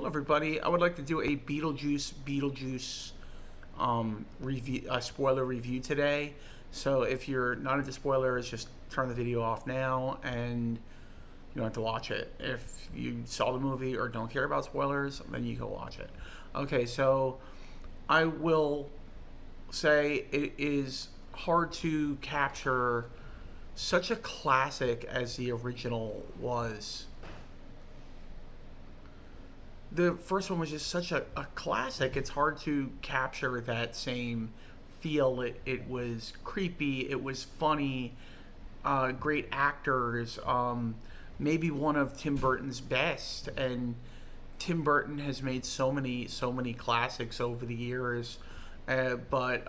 Hello, everybody. I would like to do a Beatlejuice review, spoiler review today. So if you're not into spoilers, just turn the video off now, and you don't have to watch it. If you saw the movie or don't care about spoilers, then you can watch it. Okay, so I will say it is hard to capture such a classic as the original was. The first one was just such a classic. It's hard to capture that same feel. It was creepy. It was funny. Great actors. Maybe one of Tim Burton's best. And Tim Burton has made so many classics over the years. But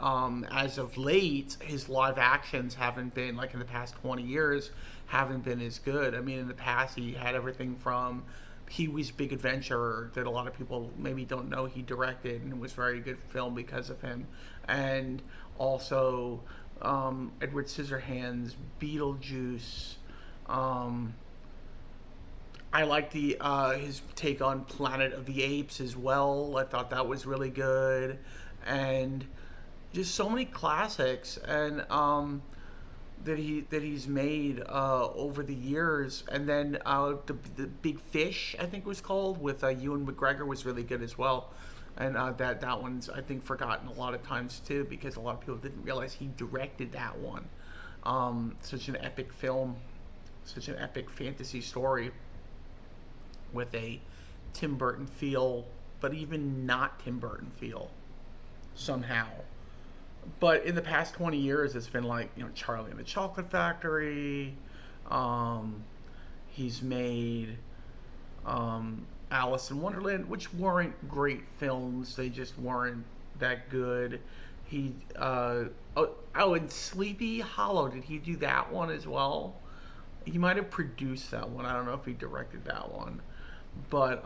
as of late, his live actions haven't been, like in the past 20 years, haven't been as good. I mean, in the past, he had everything from Pee Wee's Big Adventure that a lot of people maybe don't know he directed, and it was a very good film because of him. And also Edward Scissorhands, Beetlejuice. Um, I like the his take on Planet of the Apes as well. I thought that was really good, and just so many classics and that he's made over the years. And then the Big Fish, I think it was called, with Ewan McGregor, was really good as well. And that one's, I think, forgotten a lot of times too, because a lot of people didn't realize he directed that one. Such an epic film, such an epic fantasy story with a Tim Burton feel, but even not Tim Burton feel somehow. But in the past 20 years, it's been like, Charlie and the Chocolate Factory. Um, he's made Alice in Wonderland, which weren't great films. They just weren't that good. He and Sleepy Hollow. Did he do that one as well? He might have produced that one. I don't know if he directed that one. But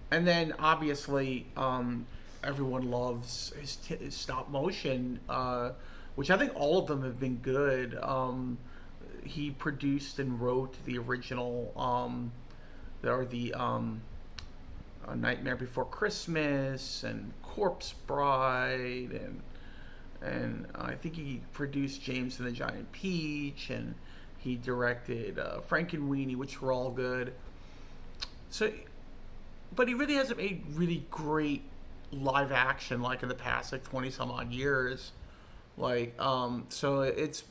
and then obviously everyone loves his stop motion, which I think all of them have been good. He produced and wrote the original, or the A Nightmare Before Christmas and Corpse Bride, and I think he produced James and the Giant Peach, and he directed Frankenweenie, which were all good. So, but he really hasn't made really great live action like in the past, like 20 some odd years. So it's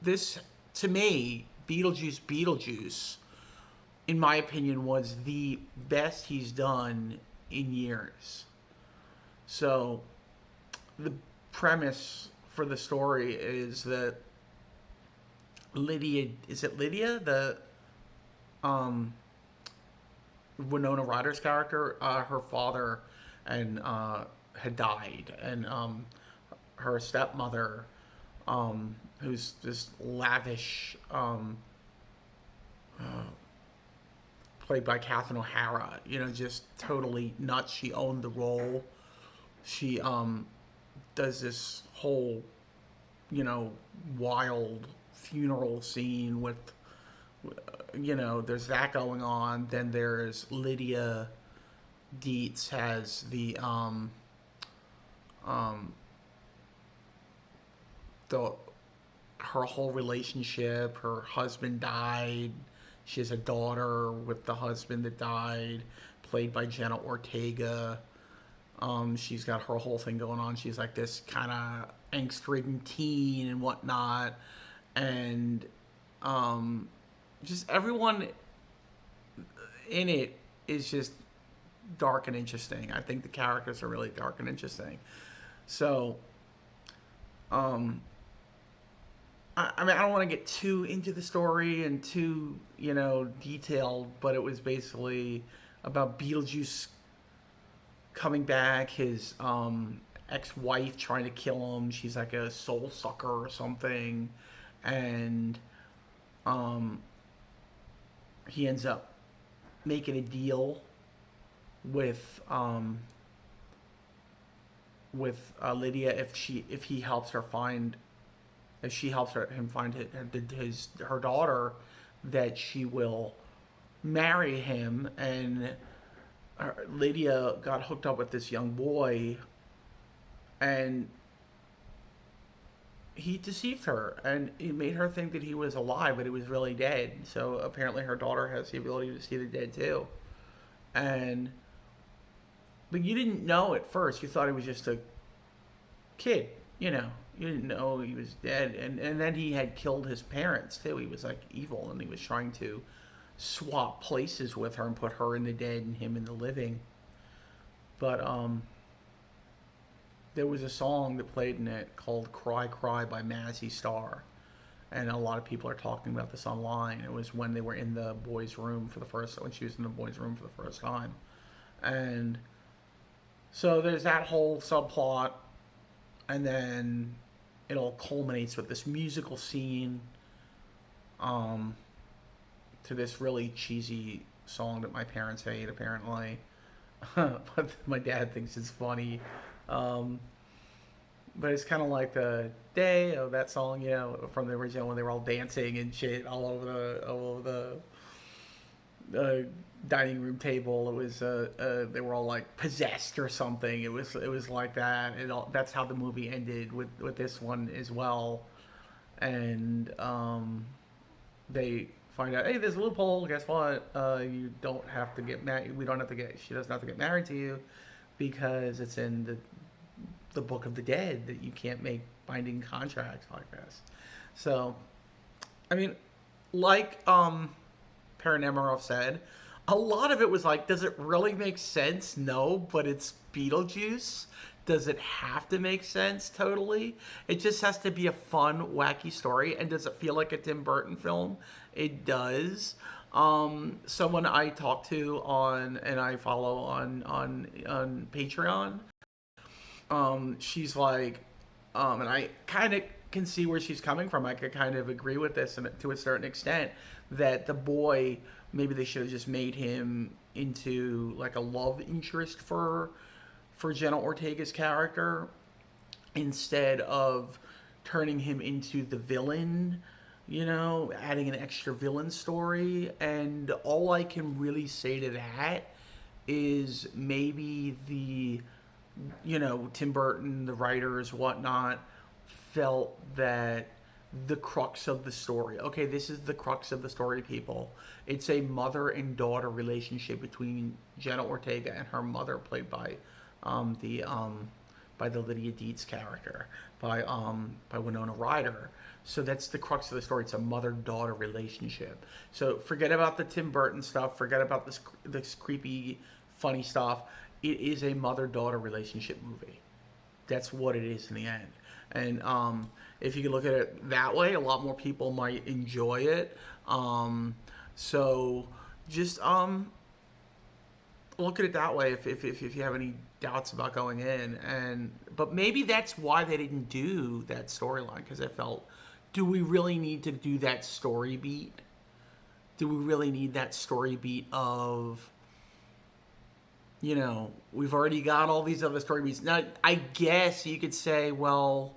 this, to me, Beatlejuice, in my opinion, was the best he's done in years. So the premise for the story is that Lydia, is it Lydia, the um Winona Ryder's character, her father and had died, and her stepmother, who's this lavish, played by Catherine O'Hara, just totally nuts. She owned the role. She does this whole, wild funeral scene with, there's that going on. Then there's Lydia Dietz has the her whole relationship. Her husband died. She has a daughter with the husband that died, played by Jenna Ortega. She's got her whole thing going on. She's like this kind of angst-ridden teen and whatnot, and just everyone in it is just dark and interesting. I think the characters are really dark and interesting. So, I mean, I don't want to get too into the story and too, detailed, but it was basically about Beetlejuice coming back, his ex-wife trying to kill him. She's like a soul sucker or something, and he ends up making a deal with Lydia, if he helps her find, him find her daughter, that she will marry him, and Lydia got hooked up with this young boy, and he deceived her, and he made her think that he was alive, but he was really dead. So apparently, her daughter has the ability to see the dead too. And but you didn't know at first. You thought he was just a kid. You didn't know he was dead, and then he had killed his parents too. He was like evil, and he was trying to swap places with her and put her in the dead and him in the living. But there was a song that played in it called "Cry Cry" by Mazzy Star, and a lot of people are talking about this online. It was when they were in the boys' room for the first when she was in the boys' room for the first time, and so there's that whole subplot, and then it all culminates with this musical scene, um, to this really cheesy song that my parents hate apparently, but my dad thinks it's funny. Um, but it's kind of like the day of that song, from the original when they were all dancing and shit all over the dining room table. It was they were all like possessed or something. It was like that. That's how the movie ended with this one as well. And they find out, hey, there's a loophole. Guess what? You don't have to get married. We don't have to get. She doesn't have to get married to you because it's in the book of the dead that you can't make binding contracts like this. So, I mean, like Paranemarov said, a lot of it was like, does it really make sense? No, but it's Beetlejuice. Does it have to make sense totally? It just has to be a fun, wacky story. And does it feel like a Tim Burton film? It does. Someone I talk to on and I follow on Patreon, she's like, and I kind of can see where she's coming from. I could kind of agree with this, and to a certain extent, that the boy, maybe they should have just made him into like a love interest for Jenna Ortega's character instead of turning him into the villain, adding an extra villain story. And all I can really say to that is maybe Tim Burton, the writers, whatnot, felt that the crux of the story. Okay, this is the crux of the story, people. It's a mother and daughter relationship between Jenna Ortega and her mother, played by the Lydia Deetz character, by Winona Ryder. So that's the crux of the story. It's a mother-daughter relationship. So forget about the Tim Burton stuff. Forget about this creepy, funny stuff. It is a mother-daughter relationship movie. That's what it is in the end. And if you can look at it that way, a lot more people might enjoy it. So just look at it that way if you have any doubts about going in. But maybe that's why they didn't do that storyline, because I felt, do we really need to do that story beat? Do we really need that story beat of, we've already got all these other story beats. Now, I guess you could say, well,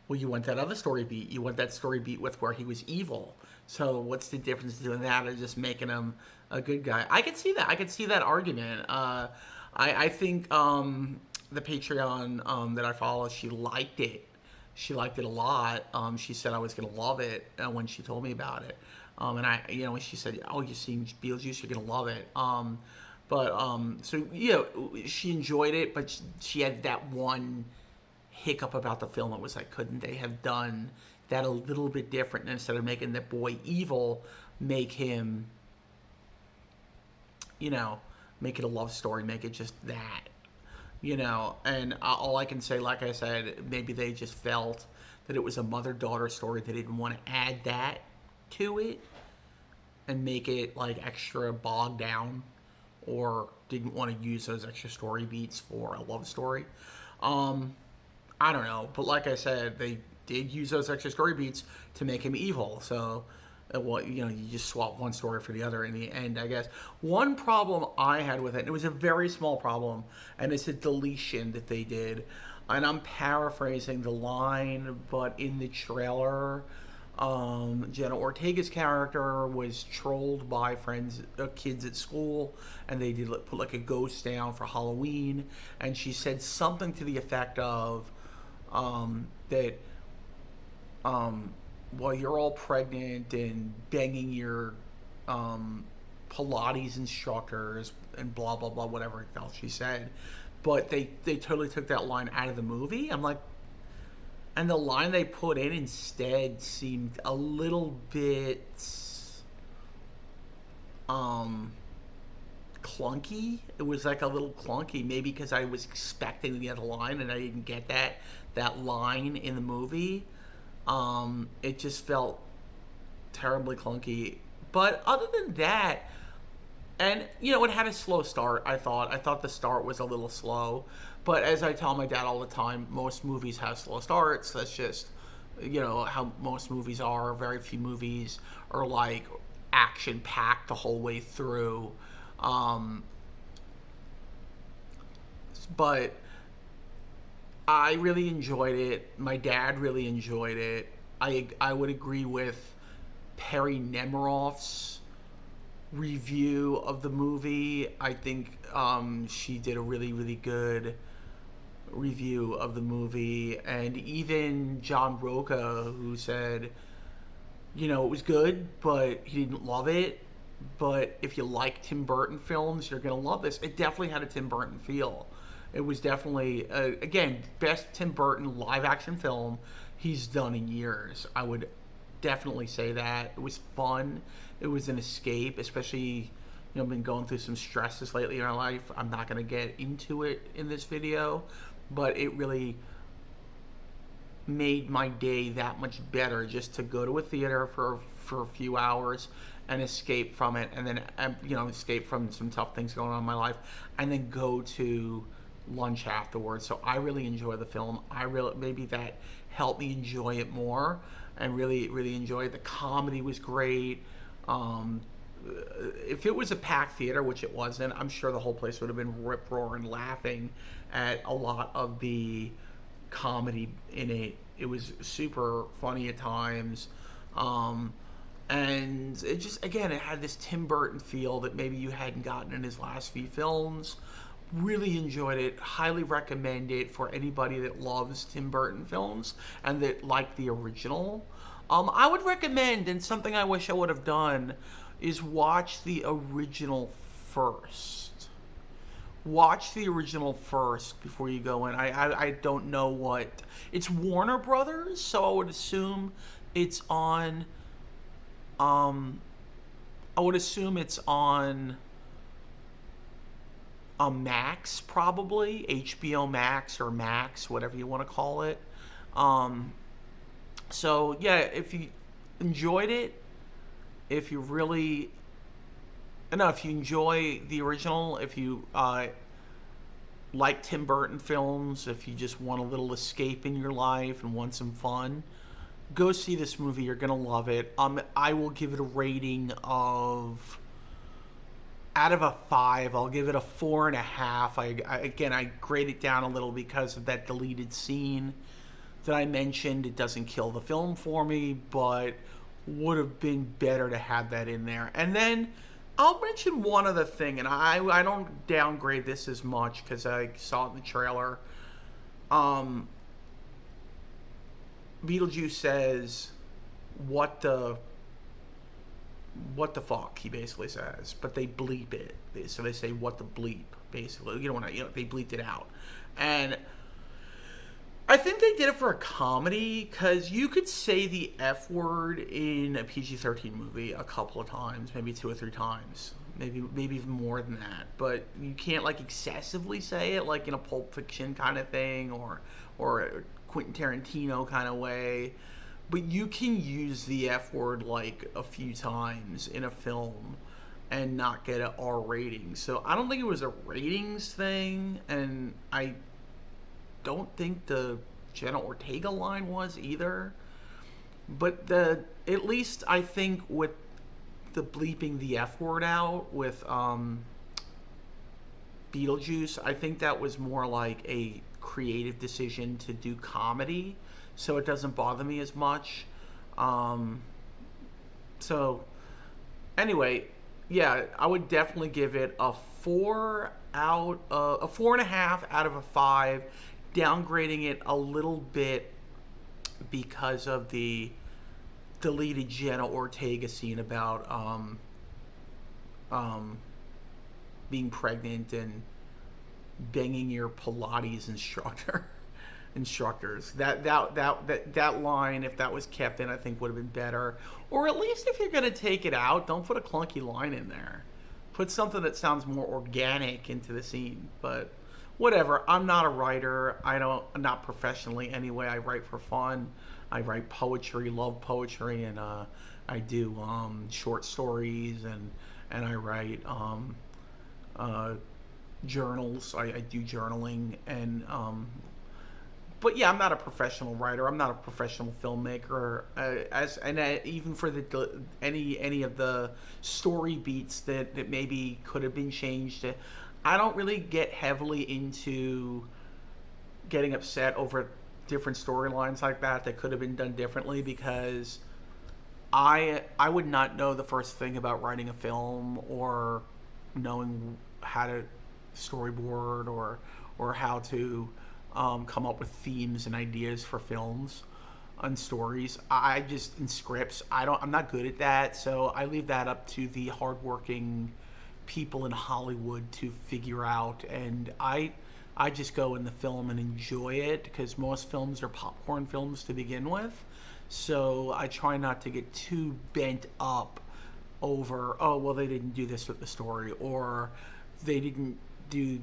you want that other story beat. You want that story beat with where he was evil. So what's the difference doing that or just making him a good guy? I could see that. I could see that argument. I think the Patreon that I follow, she liked it. She liked it a lot. She said I was going to love it when she told me about it. And when she said, oh, you're seeing Beetlejuice, you're going to love it. She enjoyed it, but she had that one hiccup about the film. It was like, couldn't they have done that a little bit different, and instead of making the boy evil, make him, make it a love story, make it just that, and all I can say, like I said, maybe they just felt that it was a mother-daughter story. They didn't want to add that to it and make it like extra bogged down, or didn't want to use those extra story beats for a love story. I don't know, but like I said, they did use those extra story beats to make him evil. So, you just swap one story for the other in the end, I guess. One problem I had with it, and it was a very small problem, and it's a deletion that they did. And I'm paraphrasing the line, but in the trailer, Jenna Ortega's character was trolled by friends, kids at school, and they did put like a ghost down for Halloween, and she said something to the effect of that while you're all pregnant and banging your Pilates instructors and blah blah blah, whatever else she said, but they totally took that line out of the movie. I'm like, and the line they put in instead seemed a little bit um clunky. It was like a little clunky, maybe because I was expecting the other line and I didn't get that line in the movie. It just felt terribly clunky. But other than that, and it had a slow start. I thought the start was a little slow, but as I tell my dad all the time, most movies have slow starts. That's just how most movies are. Very few movies are like action packed the whole way through. Um, but I really enjoyed it. My dad really enjoyed it. I would agree with Perry Nemiroff's review of the movie. I think she did a really, really good review of the movie. And even John Roca, who said, it was good, but he didn't love it. But if you like Tim Burton films, you're going to love this. It definitely had a Tim Burton feel. It was definitely, again, best Tim Burton live action film he's done in years. I would definitely say that. It was fun. It was an escape, especially, I've been going through some stresses lately in our life. I'm not going to get into it in this video, but it really made my day that much better just to go to a theater for a few hours and escape from it, and then escape from some tough things going on in my life, and then go to lunch afterwards. So I really enjoy the film. Maybe that helped me enjoy it more, and really really enjoy it. The comedy was great. If it was a packed theater, which it wasn't, I'm sure the whole place would have been rip roaring laughing at a lot of the comedy in it. It was super funny at times. And it just, again, it had this Tim Burton feel that maybe you hadn't gotten in his last few films. Really enjoyed it. Highly recommend it for anybody that loves Tim Burton films and that like the original. I would recommend, and something I wish I would have done, is watch the original first. Watch the original first before you go in. I don't know what... It's Warner Brothers, so I would assume it's on... I would assume it's on Max, probably. HBO Max or Max, whatever you want to call it. So, yeah, if you enjoyed it, if you enjoy the original, if you like Tim Burton films, if you just want a little escape in your life and want some fun, go see this movie. You're gonna love it. I will give it a rating of, out of a 5, I'll give it a 4.5. I grade it down a little because of that deleted scene that I mentioned. It doesn't kill the film for me, but would have been better to have that in there. And then I'll mention one other thing, and I don't downgrade this as much because I saw it in the trailer. Beetlejuice says, what the fuck, he basically says, but they bleep it. So they say, what the bleep, basically. They bleeped it out. And I think they did it for a comedy, because you could say the F word in a PG-13 movie a couple of times, maybe 2 or 3 times, maybe even more than that. But you can't excessively say it, like in a Pulp Fiction kind of thing, or a Quentin Tarantino kind of way. But you can use the F word a few times in a film and not get an R rating. So I don't think it was a ratings thing, and I don't think the Jenna Ortega line was either. But at least I think with the bleeping the F word out with Beetlejuice, I think that was more like a creative decision to do comedy, so it doesn't bother me as much. Um, so anyway, yeah, I would definitely give it a 4.5 out of a 5, downgrading it a little bit because of the deleted Jenna Ortega scene about um, being pregnant and banging your Pilates instructors. That line, if that was kept in, I think would have been better. Or at least if you're gonna take it out, don't put a clunky line in there. Put something that sounds more organic into the scene. But whatever. I'm not a writer. I'm not professionally anyway. I write for fun. I write poetry, love poetry, and I do short stories, and I write uh, journals. I do journaling, and but yeah, I'm not a professional writer. I'm not a professional filmmaker. Even for the any of the story beats that maybe could have been changed, I don't really get heavily into getting upset over different storylines like that could have been done differently, because I would not know the first thing about writing a film, or knowing how to storyboard, or how to come up with themes and ideas for films and stories. I just in scripts. I'm not good at that, so I leave that up to the hardworking people in Hollywood to figure out. And I just go in the film and enjoy it, because most films are popcorn films to begin with. So I try not to get too bent up over, oh well, they didn't do this with the story, or they didn't do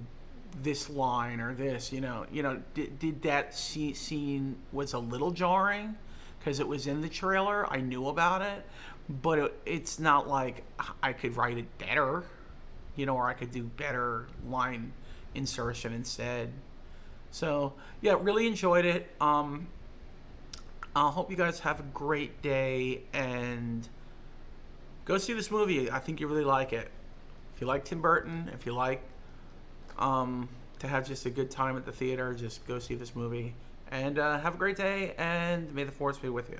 this line or this. Did that scene was a little jarring because it was in the trailer. I knew about it, but it's not like I could write it better, or I could do better line insertion instead. So yeah, really enjoyed it. I hope you guys have a great day, and go see this movie. I think you really like it. If you like Tim Burton, if you like to have just a good time at the theater, just go see this movie. And have a great day, and may the force be with you.